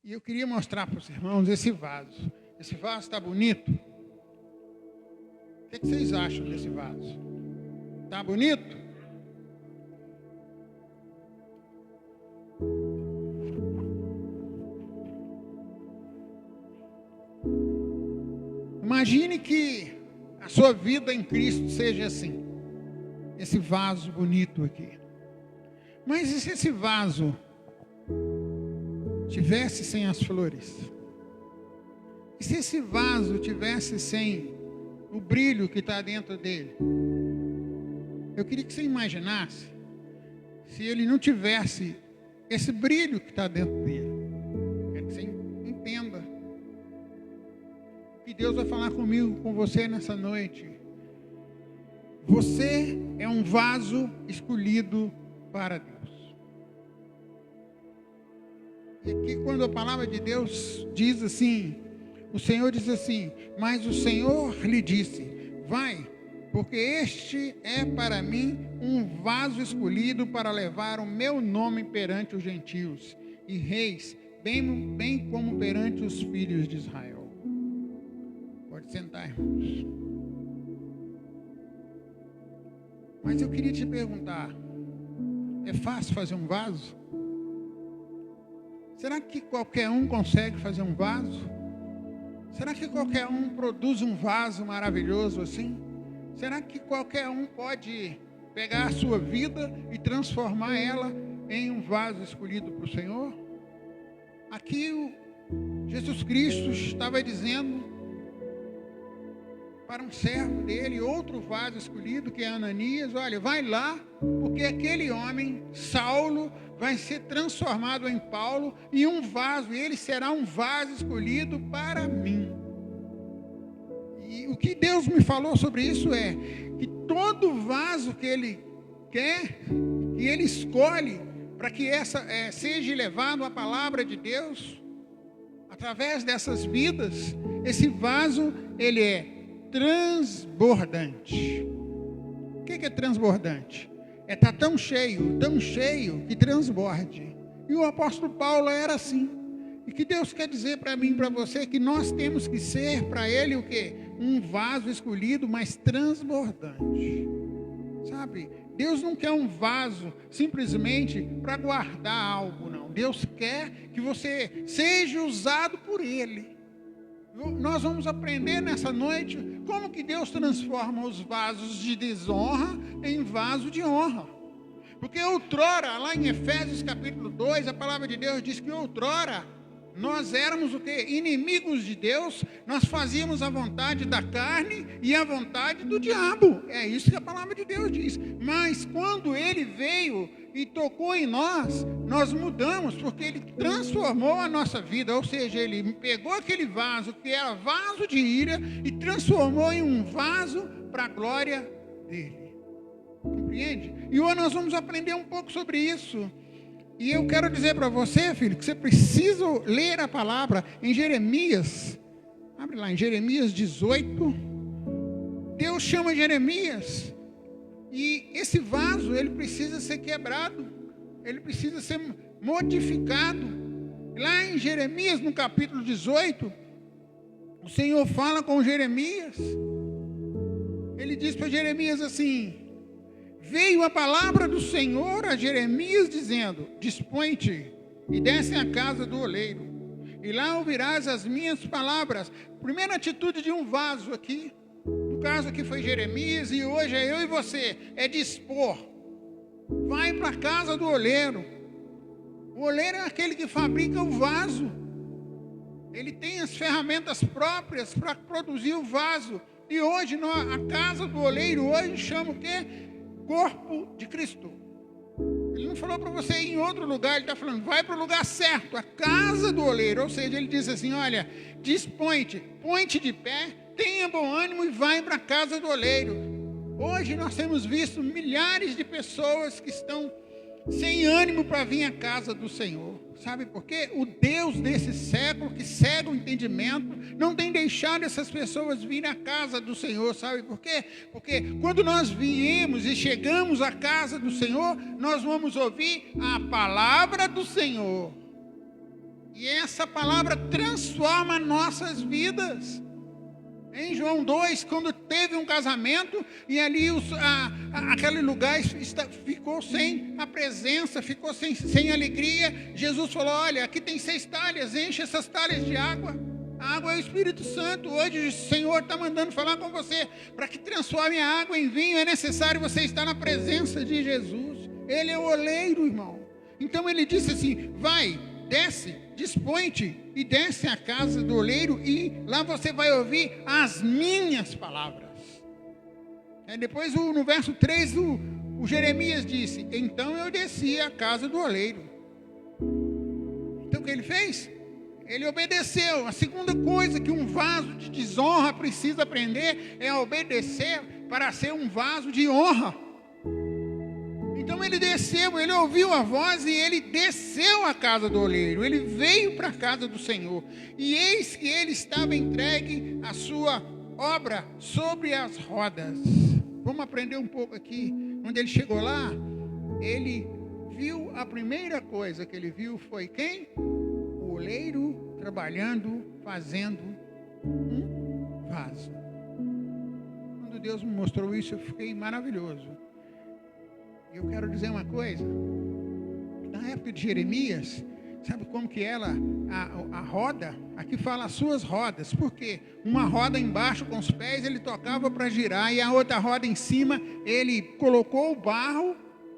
E eu queria mostrar para os irmãos esse vaso. Esse vaso está bonito? O que vocês acham desse vaso? Está bonito? Imagine que a sua vida em Cristo seja assim. Esse vaso bonito aqui. Mas e se esse vaso tivesse sem as flores? E se esse vaso tivesse sem o brilho que está dentro dele? Eu queria que você imaginasse se ele não tivesse esse brilho que está dentro dele. Quero que você entenda que Deus vai falar comigo, com você nessa noite. Você é um vaso escolhido para Deus. E aqui quando a palavra de Deus diz assim, o Senhor diz assim, mas o Senhor lhe disse, vai, porque este é para mim um vaso escolhido para levar o meu nome perante os gentios e reis, bem como perante os filhos de Israel. Pode sentar, irmãos. Mas eu queria te perguntar, é fácil fazer um vaso? Será que qualquer um consegue fazer um vaso? Será que qualquer um produz um vaso maravilhoso assim? Será que qualquer um pode pegar a sua vida e transformar ela em um vaso escolhido para o Senhor? Aqui Jesus Cristo estava dizendo para um servo dele, outro vaso escolhido, que é Ananias, olha, vai lá, porque aquele homem, Saulo, vai ser transformado em Paulo, e um vaso, e ele será um vaso escolhido para mim. E o que Deus me falou sobre isso é, que todo vaso que ele quer, que ele escolhe, para que seja levado a palavra de Deus, através dessas vidas, esse vaso, ele é transbordante. O que é transbordante? É estar tão cheio, que transborde. E o apóstolo Paulo era assim. E que Deus quer dizer para mim e para você que nós temos que ser para Ele o quê? Um vaso escolhido, mas transbordante. Sabe? Deus não quer um vaso simplesmente para guardar algo, não. Deus quer que você seja usado por Ele. Nós vamos aprender nessa noite como que Deus transforma os vasos de desonra em vaso de honra. Porque outrora, lá em Efésios capítulo 2, a palavra de Deus diz que outrora nós éramos o quê? Inimigos de Deus, nós fazíamos a vontade da carne e a vontade do diabo. É isso que a palavra de Deus diz. Mas quando Ele veio e tocou em nós, nós mudamos, porque Ele transformou a nossa vida. Ou seja, Ele pegou aquele vaso que era vaso de ira e transformou em um vaso para a glória dEle. Compreende? E hoje nós vamos aprender um pouco sobre isso. E eu quero dizer para você, filho, que você precisa ler a palavra em Jeremias. Abre lá, em Jeremias 18. Deus chama Jeremias. E esse vaso, ele precisa ser quebrado. Ele precisa ser modificado. Lá em Jeremias, no capítulo 18, o Senhor fala com Jeremias. Ele diz para Jeremias assim: veio a palavra do Senhor a Jeremias dizendo, dispõe-te e desce à casa do oleiro, e lá ouvirás as minhas palavras. Primeira atitude de um vaso aqui, no caso aqui foi Jeremias, e hoje é eu e você, é dispor. Vai para a casa do oleiro. O oleiro é aquele que fabrica o vaso. Ele tem as ferramentas próprias para produzir o vaso. E hoje, a casa do oleiro, hoje chama o quê? Corpo de Cristo. Ele não falou para você ir em outro lugar, ele está falando, vai para o lugar certo, a casa do oleiro. Ou seja, ele diz assim, olha, dispõe-te, põe-te de pé, tenha bom ânimo e vai para a casa do oleiro. Hoje nós temos visto milhares de pessoas que estão sem ânimo para vir à casa do Senhor. Sabe por quê? O Deus desse século, que cega o entendimento, não tem deixado essas pessoas virem à casa do Senhor. Sabe por quê? Porque quando nós viemos e chegamos à casa do Senhor, nós vamos ouvir a palavra do Senhor. E essa palavra transforma nossas vidas. Em João 2, quando teve um casamento, e ali aquele lugar ficou sem a presença, ficou sem alegria, Jesus falou, olha, aqui tem 6 talhas, enche essas talhas de água. A água é o Espírito Santo. Hoje o Senhor está mandando falar com você, para que transforme a água em vinho, é necessário você estar na presença de Jesus. Ele é o oleiro, irmão. Então ele disse assim, vai, desce, dispõe-te e desce à casa do oleiro e lá você vai ouvir as minhas palavras. Depois no verso 3 o Jeremias disse, então eu desci à casa do oleiro. Então o que ele fez? Ele obedeceu. A segunda coisa que um vaso de desonra precisa aprender é obedecer para ser um vaso de honra. Então ele desceu, ele ouviu a voz e ele desceu à casa do oleiro. Ele veio para a casa do Senhor. E eis que ele estava entregue a sua obra sobre as rodas. Vamos aprender um pouco aqui. Quando ele chegou lá, ele viu, a primeira coisa que ele viu foi quem? O oleiro trabalhando, fazendo um vaso. Quando Deus me mostrou isso, eu fiquei maravilhoso. Eu quero dizer uma coisa, na época de Jeremias, sabe como que a roda, aqui fala as suas rodas, porque uma roda embaixo com os pés ele tocava para girar, e a outra roda em cima, ele colocou o barro,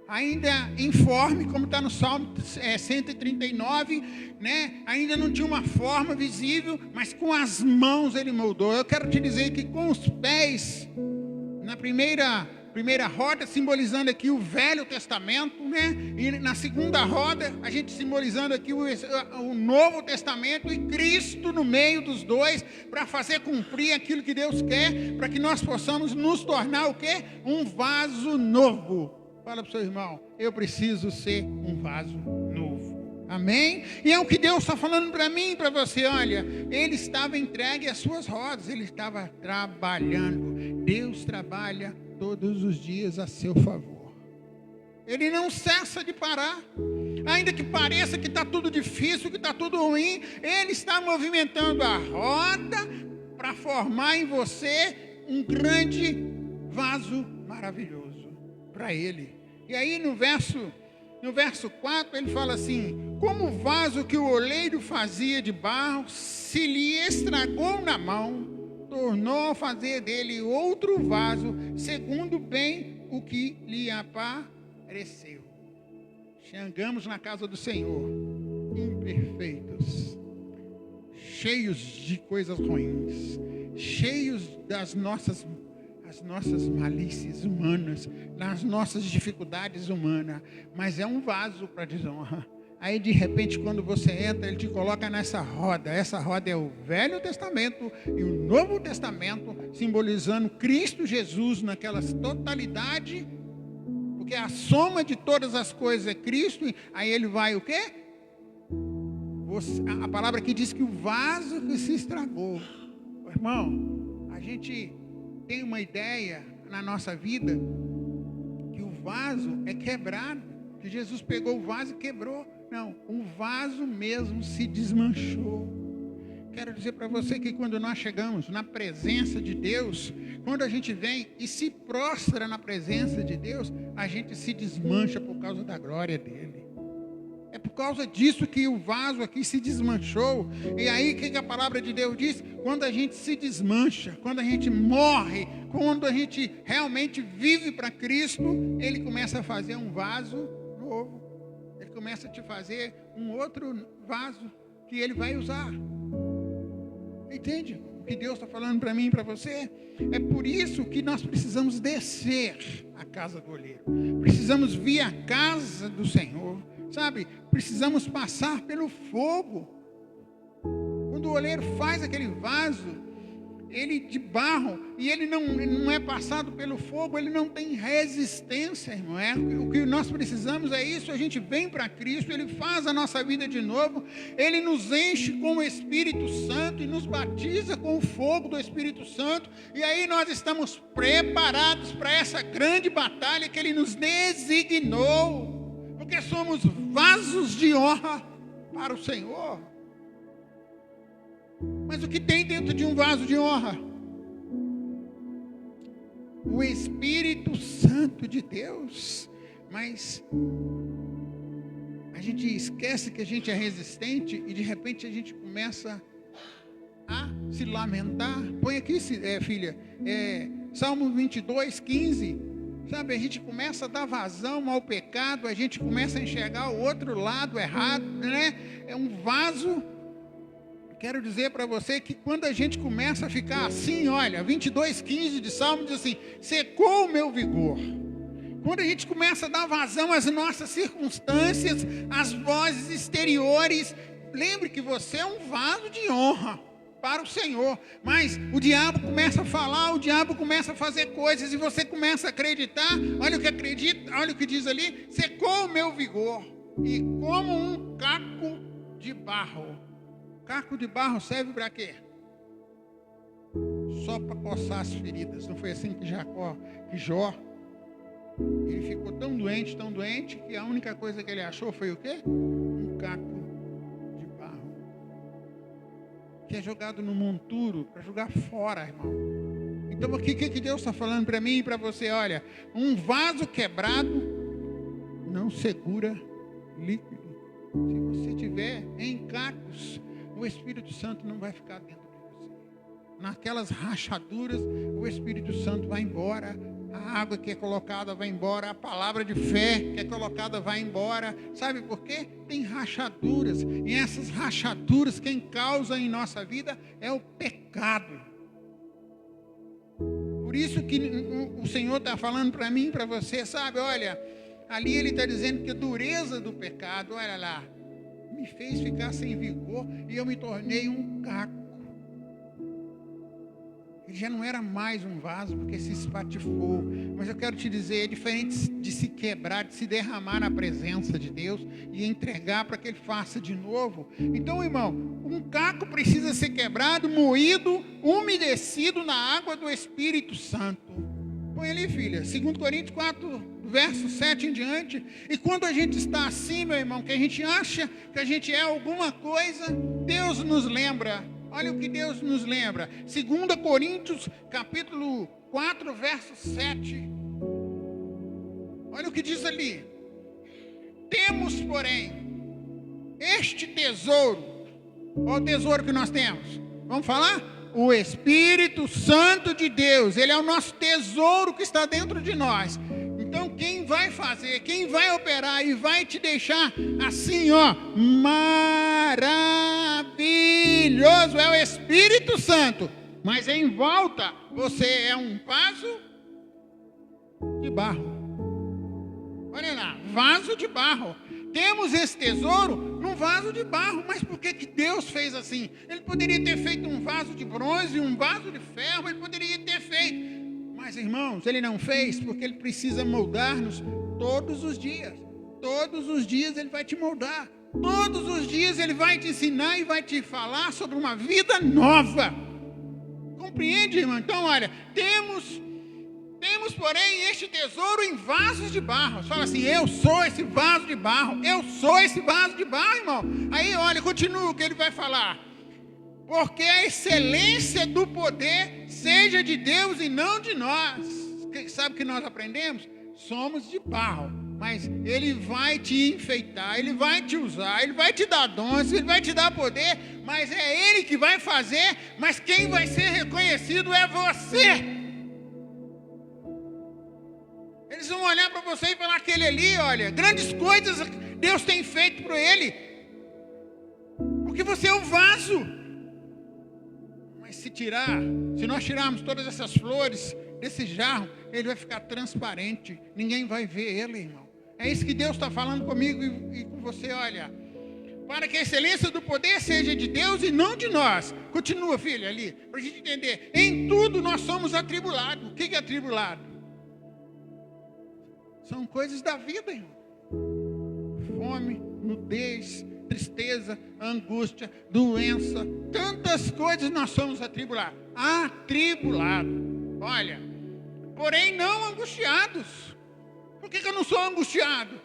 ainda informe, como está no Salmo 139, né? Ainda não tinha uma forma visível, mas com as mãos ele moldou. Eu quero te dizer que com os pés, na primeira roda, simbolizando aqui o Velho Testamento, né? E na segunda roda, a gente simbolizando aqui o Novo Testamento e Cristo no meio dos dois, para fazer cumprir aquilo que Deus quer, para que nós possamos nos tornar o quê? Um vaso novo. Fala para o seu irmão, eu preciso ser um vaso novo. Amém? E é o que Deus está falando para mim e para você. Olha, ele estava entregue às suas rodas, ele estava trabalhando. Deus trabalha todos os dias a seu favor. Ele não cessa de parar. Ainda que pareça que está tudo difícil, que está tudo ruim, ele está movimentando a roda para formar em você um grande vaso maravilhoso para ele. E aí no verso 4 ele fala assim, como o vaso que o oleiro fazia de barro se lhe estragou na mão, tornou a fazer dele outro vaso, segundo bem o que lhe apareceu. Chegamos na casa do Senhor, imperfeitos, cheios de coisas ruins, cheios das nossas malícias humanas, das nossas dificuldades humanas, mas é um vaso para desonra. Aí de repente quando você entra, ele te coloca nessa roda. Essa roda é o Velho Testamento e o Novo Testamento, simbolizando Cristo Jesus naquela totalidade, porque a soma de todas as coisas é Cristo. Aí ele vai o quê? A palavra aqui diz que o vaso que se estragou. Irmão, a gente tem uma ideia na nossa vida que o vaso é quebrado, que Jesus pegou o vaso e quebrou. Não, o vaso mesmo se desmanchou. Quero dizer para você que quando nós chegamos na presença de Deus, quando a gente vem e se prostra na presença de Deus, a gente se desmancha por causa da glória dele. É por causa disso que o vaso aqui se desmanchou. E aí o que a palavra de Deus diz? Quando a gente se desmancha, quando a gente morre, quando a gente realmente vive para Cristo, ele começa a fazer um vaso novo. Ele começa a te fazer um outro vaso que ele vai usar. Entende o que Deus está falando para mim e para você? É por isso que nós precisamos descer à casa do oleiro. Precisamos vir à casa do Senhor. Sabe, precisamos passar pelo fogo. Quando o oleiro faz aquele vaso, ele de barro, e ele não é passado pelo fogo, ele não tem resistência, irmão. O que nós precisamos é isso. A gente vem para Cristo, ele faz a nossa vida de novo, ele nos enche com o Espírito Santo e nos batiza com o fogo do Espírito Santo, e aí nós estamos preparados para essa grande batalha que ele nos designou, porque somos vasos de honra para o Senhor. Mas o que tem dentro de um vaso de honra? O Espírito Santo de Deus. Mas a gente esquece que a gente é resistente e de repente a gente começa a se lamentar. Põe aqui, filha, Salmo 22, 15. Sabe, a gente começa a dar vazão ao pecado, a gente começa a enxergar o outro lado errado, né? É um vaso. Quero dizer para você que quando a gente começa a ficar assim, olha, 22, 15 de Salmo diz assim: secou o meu vigor. Quando a gente começa a dar vazão às nossas circunstâncias, às vozes exteriores, lembre que você é um vaso de honra para o Senhor, mas o diabo começa a falar, o diabo começa a fazer coisas e você começa a acreditar. Olha o que acredita, olha o que diz ali: secou o meu vigor e como um caco de barro. Caco de barro serve para quê? Só para coçar as feridas. Não foi assim que Jó, ele ficou tão doente, que a única coisa que ele achou foi o quê? Um caco de barro, que é jogado no monturo para jogar fora, irmão. Então o que Deus está falando para mim e para você? Olha, um vaso quebrado não segura líquido. Se você tiver em cacos, o Espírito Santo não vai ficar dentro de você. Naquelas rachaduras, o Espírito Santo vai embora. A água que é colocada vai embora, a palavra de fé que é colocada vai embora. Sabe por quê? Tem rachaduras, e essas rachaduras quem causa em nossa vida é o pecado. Por isso que o Senhor está falando para mim e para você, sabe? Olha, ali Ele está dizendo que a dureza do pecado, olha lá, me fez ficar sem vigor e eu me tornei um caco. Ele já não era mais um vaso, porque se espatifou. Mas eu quero te dizer, é diferente de se quebrar, de se derramar na presença de Deus e entregar para que Ele faça de novo. Então, irmão, um caco precisa ser quebrado, moído, umedecido na água do Espírito Santo. Põe ali, filha, 2 Coríntios 4, verso 7 em diante. E quando a gente está assim, meu irmão, que a gente acha que a gente é alguma coisa, Deus nos lembra. Olha o que Deus nos lembra. 2 Coríntios, capítulo 4, verso 7. Olha o que diz ali. Temos, porém, este tesouro. Qual o tesouro que nós temos? Vamos falar? O Espírito Santo de Deus. Ele é o nosso tesouro que está dentro de nós. Então, quem vai fazer, quem vai operar e vai te deixar assim, ó, maravilhoso, é o Espírito Santo. Mas em volta, você é um vaso de barro. Olha lá, vaso de barro. Temos esse tesouro num vaso de barro. Mas por que Deus fez assim? Ele poderia ter feito um vaso de bronze, um vaso de ferro, ele poderia ter feito. Mas, irmãos, Ele não fez porque Ele precisa moldar-nos todos os dias. Todos os dias Ele vai te moldar. Todos os dias Ele vai te ensinar e vai te falar sobre uma vida nova. Compreende, irmão? Então, olha, temos, porém, este tesouro em vasos de barro. Fala assim: eu sou esse vaso de barro. Eu sou esse vaso de barro, irmão. Aí, olha, continua o que Ele vai falar. Porque a excelência do poder seja de Deus e não de nós. Sabe o que nós aprendemos? Somos de barro, mas Ele vai te enfeitar, Ele vai te usar, Ele vai te dar dons, Ele vai te dar poder, mas é Ele que vai fazer, mas quem vai ser reconhecido é você. Eles vão olhar para você e falar: aquele ali, olha, grandes coisas Deus tem feito por ele, porque você é o vaso. Mas se nós tirarmos todas essas flores desse jarro, ele vai ficar transparente, ninguém vai ver ele, irmão. É isso que Deus está falando comigo e com você. Olha, para que a excelência do poder seja de Deus e não de nós. Continua, filha, ali, para a gente entender. Em tudo nós somos atribulados. O que é atribulado? São coisas da vida, irmão. Fome, nudez, tristeza, angústia, doença, tantas coisas nós somos atribulados. Olha, porém não angustiados. Por que eu não sou angustiado?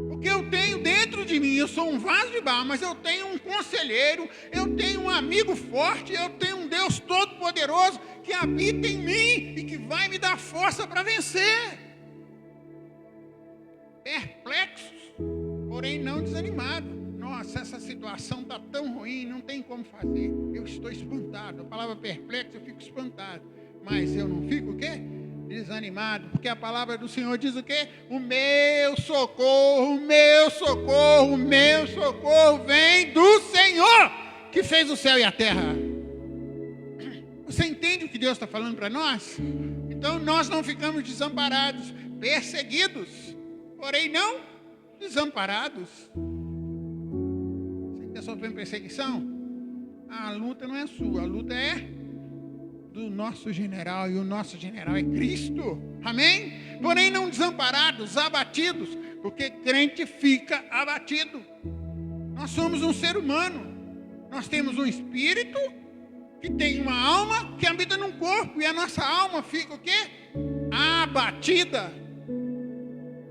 Porque eu tenho dentro dentro de mim eu sou um vaso de barro, mas eu tenho um conselheiro, eu tenho um amigo forte, eu tenho um Deus todo-poderoso que habita em mim e que vai me dar força para vencer. Perplexos, porém não desanimados. Nossa, essa situação está tão ruim, não tem como fazer. Eu estou espantado. A palavra perplexo, eu fico espantado. Mas eu não fico o quê? Desanimado. Porque a palavra do Senhor diz o quê? O meu socorro, o meu socorro, o meu socorro vem do Senhor, que fez o céu e a terra. Você entende o que Deus está falando para nós? Então nós não ficamos desamparados, perseguidos, porém não desamparados. Você está sofrendo perseguição? A luta não é sua, a luta é do nosso general, e o nosso general é Cristo. Amém? Porém não desamparados, abatidos, porque crente fica abatido. Nós somos um ser humano, nós temos um espírito que tem uma alma que habita num corpo, e a nossa alma fica o quê? Abatida.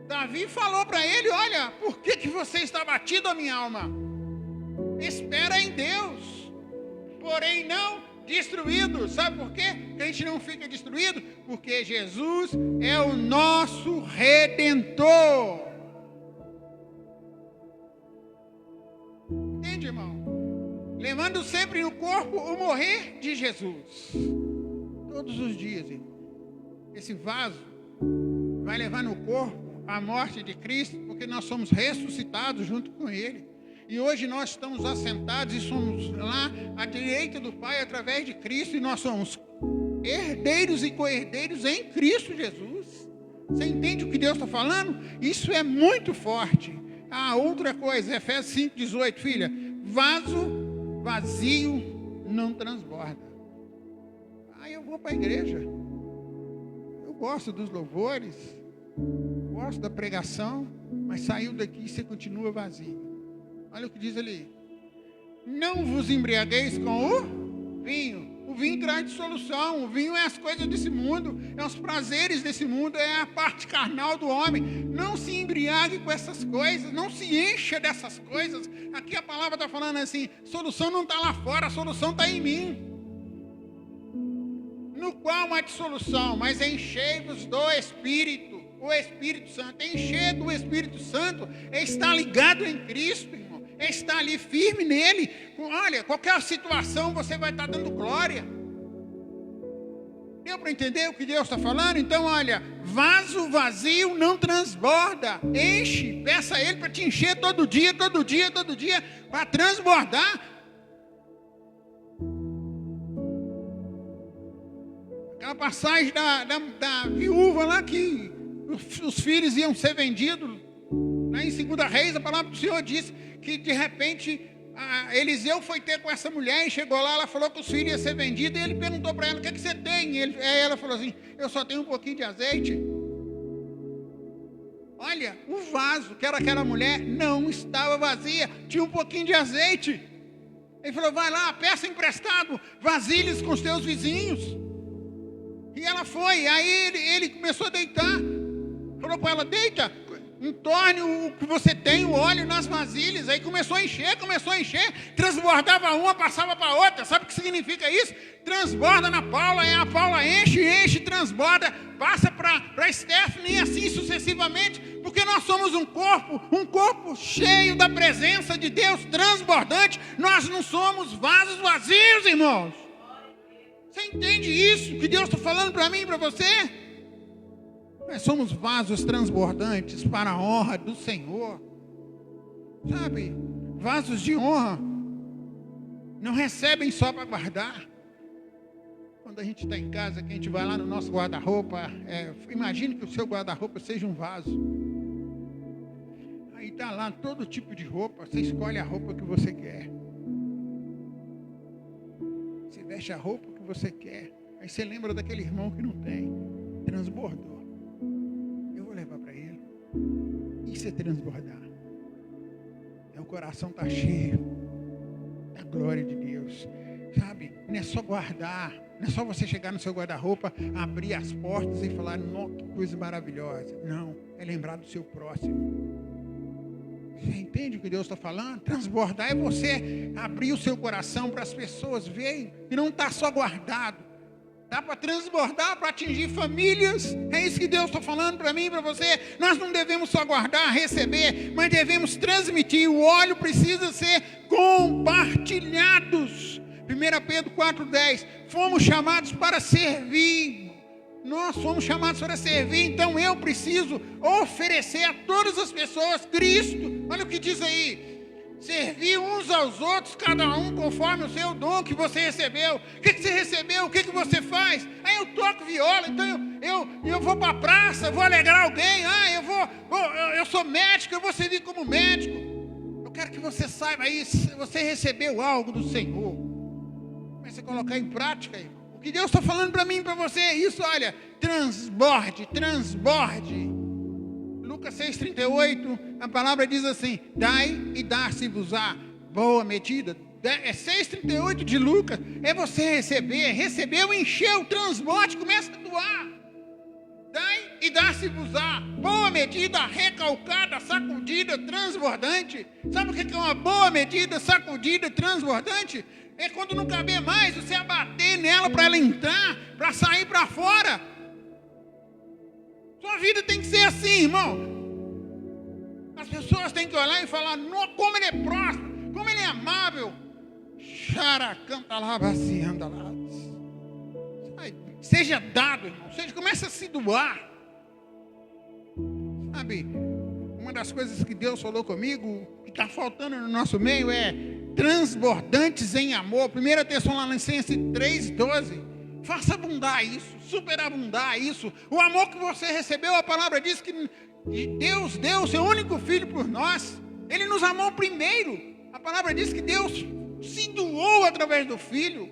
Davi falou para ele: olha, por que você está abatido, a minha alma? Espera em Deus, porém não destruído. Sabe por quê que a gente não fica destruído? Porque Jesus é o nosso Redentor. Entende, irmão? Levando sempre no corpo o morrer de Jesus. Todos os dias, irmão. Esse vaso vai levar no corpo a morte de Cristo, porque nós somos ressuscitados junto com Ele. E hoje nós estamos assentados e somos lá à direita do Pai através de Cristo, e nós somos herdeiros e co-herdeiros em Cristo Jesus. Você entende o que Deus está falando? Isso é muito forte. Outra coisa, Efésios 5,18, filha: vaso vazio não transborda. Eu vou para a igreja, eu gosto dos louvores, gosto da pregação, mas saiu daqui e você continua vazio. Olha o que diz ali: não vos embriagueis com o vinho. O vinho traz dissolução, o vinho é as coisas desse mundo, é os prazeres desse mundo, é a parte carnal do homem. Não se embriague com essas coisas, não se encha dessas coisas. Aqui a palavra está falando assim: solução não está lá fora, a solução está em mim. No qual há dissolução, mas enchei-vos do Espírito, o Espírito Santo. Encher do Espírito Santo é estar ligado em Cristo, irmão. É estar ali firme nele. Olha, qualquer situação você vai estar dando glória. Deu para entender o que Deus está falando? Então, olha, vaso vazio não transborda. Enche, peça a Ele para te encher todo dia, para transbordar. Aquela passagem da viúva lá, que os filhos iam ser vendidos. Lá em 2 Reis, a palavra do Senhor diz que de repente Eliseu foi ter com essa mulher e chegou lá, ela falou que os filhos iam ser vendidos, e ele perguntou para ela: o que você tem? Ela falou assim: eu só tenho um pouquinho de azeite. Olha, o vaso, que era aquela mulher, não estava vazia, tinha um pouquinho de azeite. Ele falou: vai lá, peça emprestado vasilhas com os teus vizinhos. E ela foi, aí ele começou a deitar, falou para ela: deita, entorne o que você tem, o óleo nas vasilhas. Aí começou a encher, transbordava uma, passava para outra. Sabe o que significa isso? Transborda na Paula, a Paula enche, transborda, passa para a Stephanie, e assim sucessivamente, porque nós somos um corpo cheio da presença de Deus, transbordante. Nós não somos vasos vazios, irmãos. Você entende isso que Deus está falando para mim e para você? Nós somos vasos transbordantes para a honra do Senhor. Sabe, vasos de honra não recebem só para guardar. Quando a gente está em casa, que a gente vai lá no nosso guarda-roupa, imagine que o seu guarda-roupa seja um vaso. Aí está lá todo tipo de roupa, você escolhe a roupa que você quer. Você veste a roupa que você quer. Aí você lembra daquele irmão que não tem. Transbordou. Levar para ele. Isso é transbordar. O coração está cheio da glória de Deus. Sabe? Não é só guardar. Não é só você chegar no seu guarda-roupa, abrir as portas e falar: nossa, que coisa maravilhosa. Não. É lembrar do seu próximo. Você entende o que Deus está falando? Transbordar é você abrir o seu coração para as pessoas verem que não está só guardado. Dá para transbordar, para atingir famílias. É isso que Deus está falando para mim e para você. Nós não devemos só guardar, receber, mas devemos transmitir. O óleo precisa ser compartilhados. 1 Pedro 4,10. Fomos chamados para servir. Nós fomos chamados para servir. Então eu preciso oferecer a todas as pessoas Cristo. Olha o que diz aí. Servir uns aos outros, cada um conforme o seu dom que você recebeu. O que você recebeu? O que você faz? Aí eu toco viola, então eu vou para a praça, vou alegrar alguém. Eu sou médico, eu vou servir como médico. Eu quero que você saiba isso. Você recebeu algo do Senhor. Comece a colocar em prática, irmão. O que Deus está falando para mim e para você é isso, olha. Transborde, transborde. Lucas 6,38, a palavra diz assim: dai e dar-se-vos-á boa medida. É 6,38 de Lucas. É você receber, recebeu, encheu, transborde, começa a doar. Dai e dar-se-vos-á boa medida, recalcada, sacudida, transbordante. Sabe o que é uma boa medida, sacudida, transbordante? É quando não caber mais, você abater nela para ela entrar, para sair para fora. Sua vida tem que ser assim, irmão. As pessoas têm que olhar e falar: como ele é próximo, como ele é amável. Seja dado, irmão. Comece a se doar. Sabe, uma das coisas que Deus falou comigo, que está faltando no nosso meio, é transbordantes em amor. 1 Tessalonicenses 3,12. Faça abundar isso, superabundar isso. O amor que você recebeu, a palavra diz que Deus deu o seu único filho por nós. Ele nos amou primeiro. A palavra diz que Deus se doou através do filho.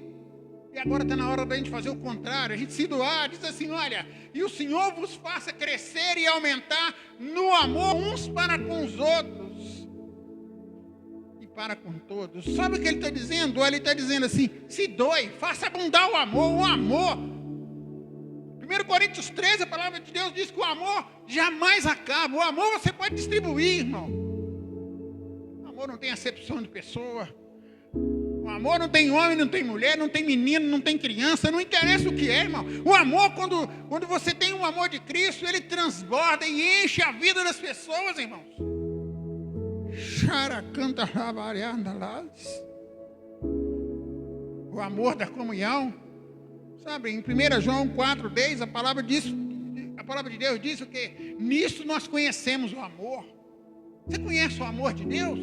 E agora está na hora da gente fazer o contrário. A gente se doar, diz assim: olha, e o Senhor vos faça crescer e aumentar no amor uns para com os outros. Para com todos. Sabe o que ele está dizendo? Ele está dizendo assim: se doe, faça abundar o amor. O amor, 1 Coríntios 13, a palavra de Deus diz que o amor jamais acaba. O amor você pode distribuir, irmão. O amor não tem acepção de pessoa. O amor não tem homem, não tem mulher, não tem menino, não tem criança, não interessa o que é, irmão. O amor, quando você tem o amor de Cristo, ele transborda e enche a vida das pessoas, irmãos. O amor da comunhão. Sabe, em 1 João 4,10, a palavra de Deus diz o quê? Nisso nós conhecemos o amor. Você conhece o amor de Deus?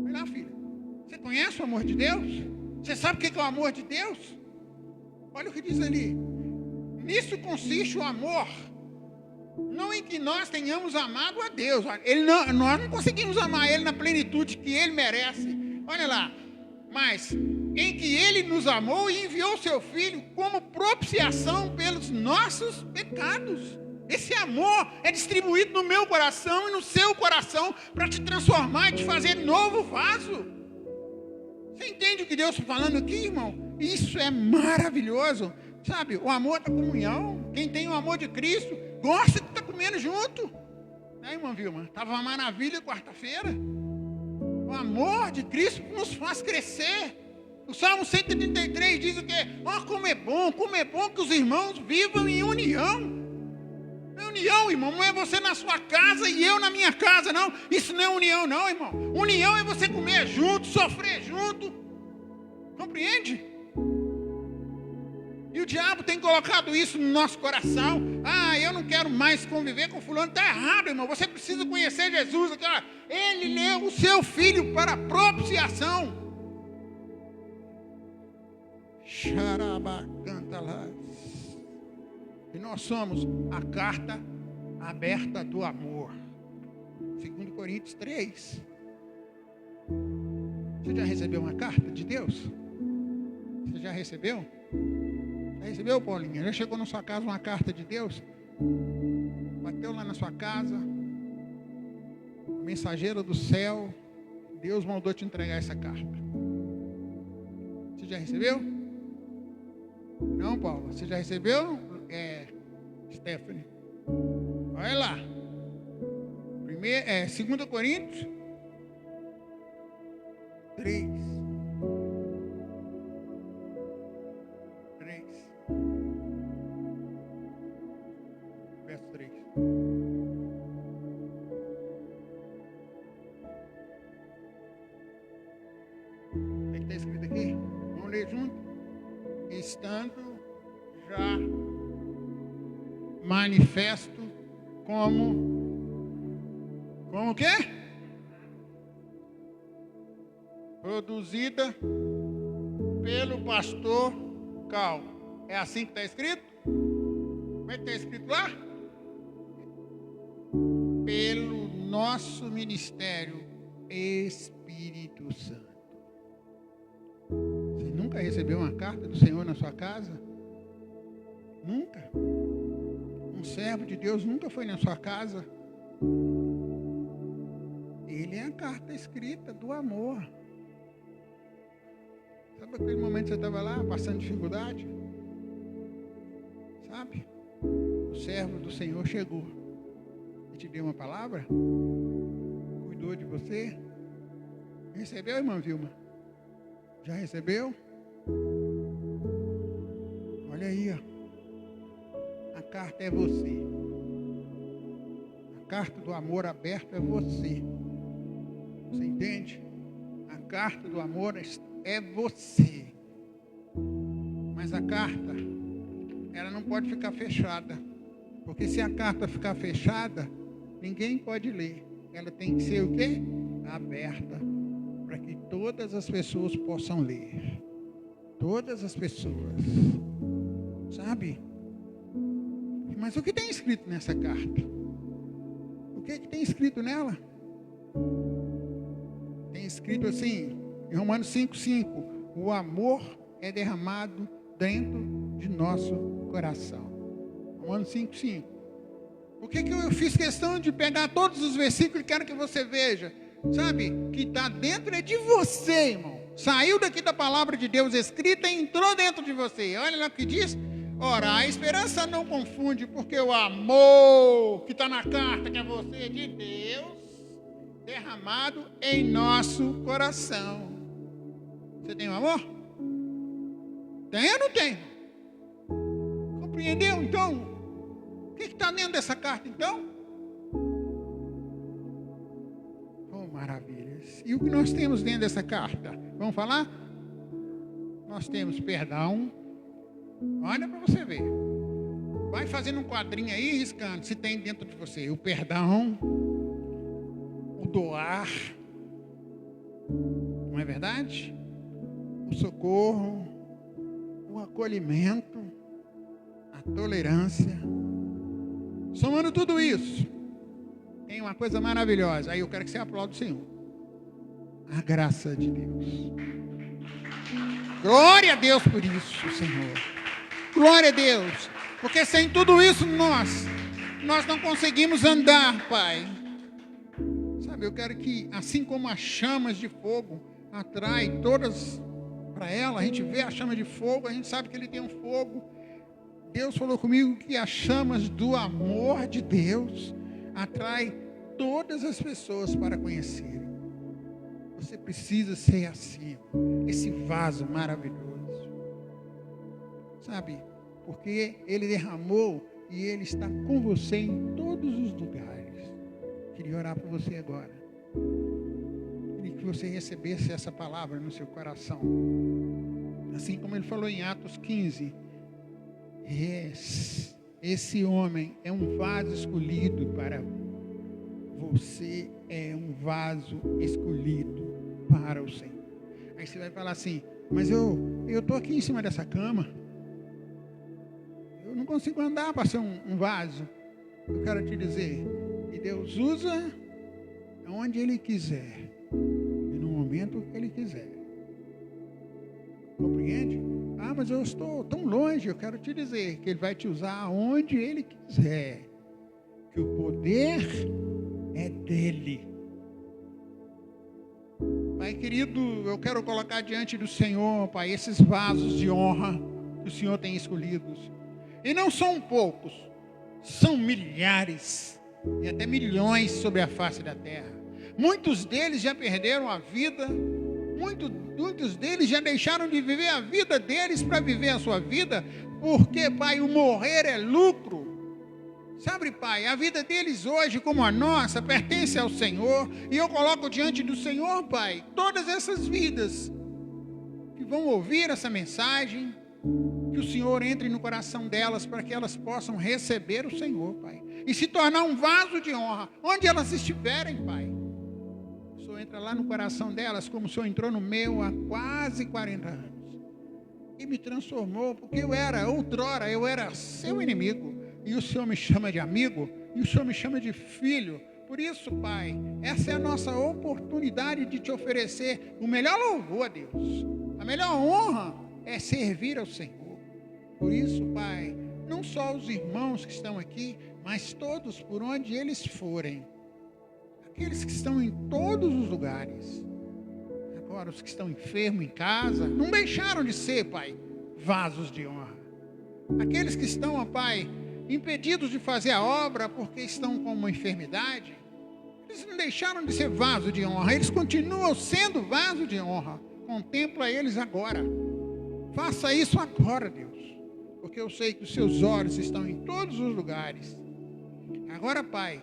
Vai lá, filho. Você conhece o amor de Deus? Você sabe o que é o amor de Deus? Olha o que diz ali. Nisso consiste o amor. Não em que nós tenhamos amado a Deus. Nós não conseguimos amar Ele na plenitude que Ele merece. Olha lá. Mas em que Ele nos amou e enviou seu Filho como propiciação pelos nossos pecados. Esse amor é distribuído no meu coração e no seu coração para te transformar e te fazer novo vaso. Você entende o que Deus está falando aqui, irmão? Isso é maravilhoso. Sabe, o amor da comunhão. Quem tem o amor de Cristo gosta de estar comendo junto. Né, irmã Vilma? Estava uma maravilha quarta-feira. O amor de Cristo nos faz crescer. O Salmo 133 diz o quê? Como é bom que os irmãos vivam em união. União, irmão, não é você na sua casa e eu na minha casa, não. Isso não é união, não, irmão. União é você comer junto, sofrer junto. Compreende? E o diabo tem colocado isso no nosso coração. Eu não quero mais conviver com fulano. Está errado, irmão. Você precisa conhecer Jesus. Ele deu o seu filho para propiciação. E nós somos a carta aberta do amor. 2 Coríntios 3. Você já recebeu uma carta de Deus? Você já recebeu? Já recebeu, Paulinha? Já chegou na sua casa uma carta de Deus? Bateu lá na sua casa, mensageiro do céu, Deus mandou te entregar essa carta. Você já recebeu? Não, Paulo? Você já recebeu? Stephanie. Olha lá. 2 Coríntios 3. Verso 3. O que está escrito aqui? Vamos ler junto? Estando já manifesto como o quê? Produzida pelo pastor Cal. É assim que está escrito? Como é que está escrito lá? Pelo nosso ministério Espírito Santo. Você nunca recebeu uma carta do Senhor na sua casa? Nunca? Um servo de Deus nunca foi na sua casa? Ele é a carta escrita do amor. Sabe aquele momento que você estava lá, passando dificuldade? Sabe? O servo do Senhor chegou e te deu uma palavra, cuidou de você. Recebeu, irmã Vilma? Já recebeu? Olha aí, ó. A carta é você. A carta do amor aberto é você. Você entende? A carta do amor é você. Mas a carta, ela não pode ficar fechada. Porque se a carta ficar fechada, ninguém pode ler. Ela tem que ser o quê? Aberta. Para que todas as pessoas possam ler. Todas as pessoas. Sabe? Mas o que tem escrito nessa carta? O que tem escrito nela? Tem escrito assim, em Romanos 5:5, o amor é derramado dentro de nosso coração. Romanos 5:5. Por que eu fiz questão de pegar todos os versículos e quero que você veja? Sabe, que está dentro é de você, irmão. Saiu daqui da palavra de Deus escrita e entrou dentro de você. Olha lá o que diz. Ora, a esperança não confunde, porque o amor que está na carta, que é você, de Deus, derramado em nosso coração. Você tem um amor? Tem ou não tem? Compreendeu? Então, o que está dentro dessa carta, então? Oh, maravilhas. E o que nós temos dentro dessa carta? Vamos falar? Nós temos perdão. Olha para você ver. Vai fazendo um quadrinho aí, riscando, se tem dentro de você o perdão, o doar, não é verdade? O socorro, o acolhimento, a tolerância. Somando tudo isso, tem uma coisa maravilhosa. Aí eu quero que você aplaude o Senhor. A graça de Deus. Glória a Deus por isso, Senhor. Glória a Deus. Porque sem tudo isso nós não conseguimos andar, Pai. Sabe, eu quero que, assim como as chamas de fogo atrai todas para ela, a gente vê a chama de fogo, a gente sabe que ele tem um fogo. Deus falou comigo que as chamas do amor de Deus atrai todas as pessoas para conhecerem. Você precisa ser assim, esse vaso maravilhoso. Sabe? Porque ele derramou e ele está com você em todos os lugares. Queria orar por você agora. Queria que você recebesse essa palavra no seu coração. Assim como ele falou em Atos 15. Esse homem é um vaso escolhido para você, é um vaso escolhido para o Senhor. Aí você vai falar assim, mas eu estou aqui em cima dessa cama. Eu não consigo andar para ser um vaso. Eu quero te dizer que Deus usa onde Ele quiser e no momento que Ele quiser. Compreende? Ah, mas eu estou tão longe. Eu quero te dizer que Ele vai te usar onde Ele quiser. Que o poder é dEle. Pai querido, eu quero colocar diante do Senhor, Pai, esses vasos de honra que o Senhor tem escolhido. E não são poucos, são milhares. e até milhões sobre a face da terra. Muitos deles já perderam a vida, muitos deles já deixaram de viver a vida deles para viver a sua vida, porque, Pai, o morrer é lucro. Sabe, Pai, a vida deles hoje, como a nossa, pertence ao Senhor, e eu coloco diante do Senhor, Pai, todas essas vidas que vão ouvir essa mensagem, que o Senhor entre no coração delas, para que elas possam receber o Senhor, Pai, e se tornar um vaso de honra, onde elas estiverem, Pai. O Senhor entra lá no coração delas, como o Senhor entrou no meu há quase 40 anos, e me transformou, porque outrora eu era seu inimigo, e o Senhor me chama de amigo, e o Senhor me chama de filho. Por isso, Pai, essa é a nossa oportunidade de te oferecer o melhor louvor a Deus. A melhor honra é servir ao Senhor. Por isso, Pai, não só os irmãos que estão aqui, mas todos por onde eles forem. Aqueles que estão em todos os lugares. Agora, os que estão enfermos em casa, não deixaram de ser, Pai, vasos de honra. Aqueles que estão, ó Pai, impedidos de fazer a obra porque estão com uma enfermidade, eles não deixaram de ser vaso de honra, eles continuam sendo vaso de honra. Contempla eles agora. Faça isso agora, Deus, porque eu sei que os seus olhos estão em todos os lugares. Agora, Pai,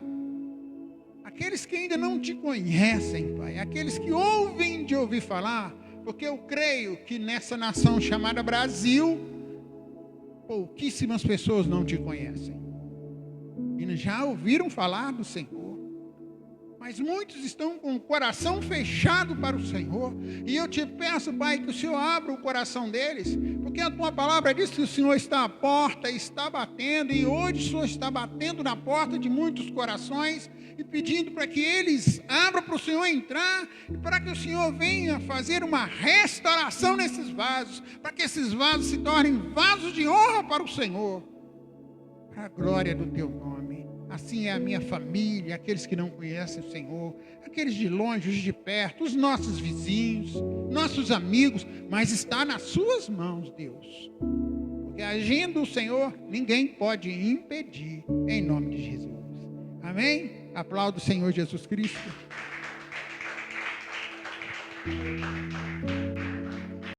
aqueles que ainda não te conhecem, Pai, aqueles que ouvem de ouvir falar, porque eu creio que nessa nação chamada Brasil, pouquíssimas pessoas não te conhecem. E já ouviram falar do Senhor. Mas muitos estão com o coração fechado para o Senhor. E eu te peço, Pai, que o Senhor abra o coração deles. Porque a tua palavra diz que o Senhor está à porta, está batendo. E hoje o Senhor está batendo na porta de muitos corações. E pedindo para que eles abram para o Senhor entrar. E para que o Senhor venha fazer uma restauração nesses vasos. Para que esses vasos se tornem vasos de honra para o Senhor. Para a glória do teu nome. Assim é a minha família, aqueles que não conhecem o Senhor, aqueles de longe, os de perto, os nossos vizinhos, nossos amigos, mas está nas suas mãos, Deus. Porque agindo o Senhor, ninguém pode impedir, em nome de Jesus. Amém? Aplauda o Senhor Jesus Cristo.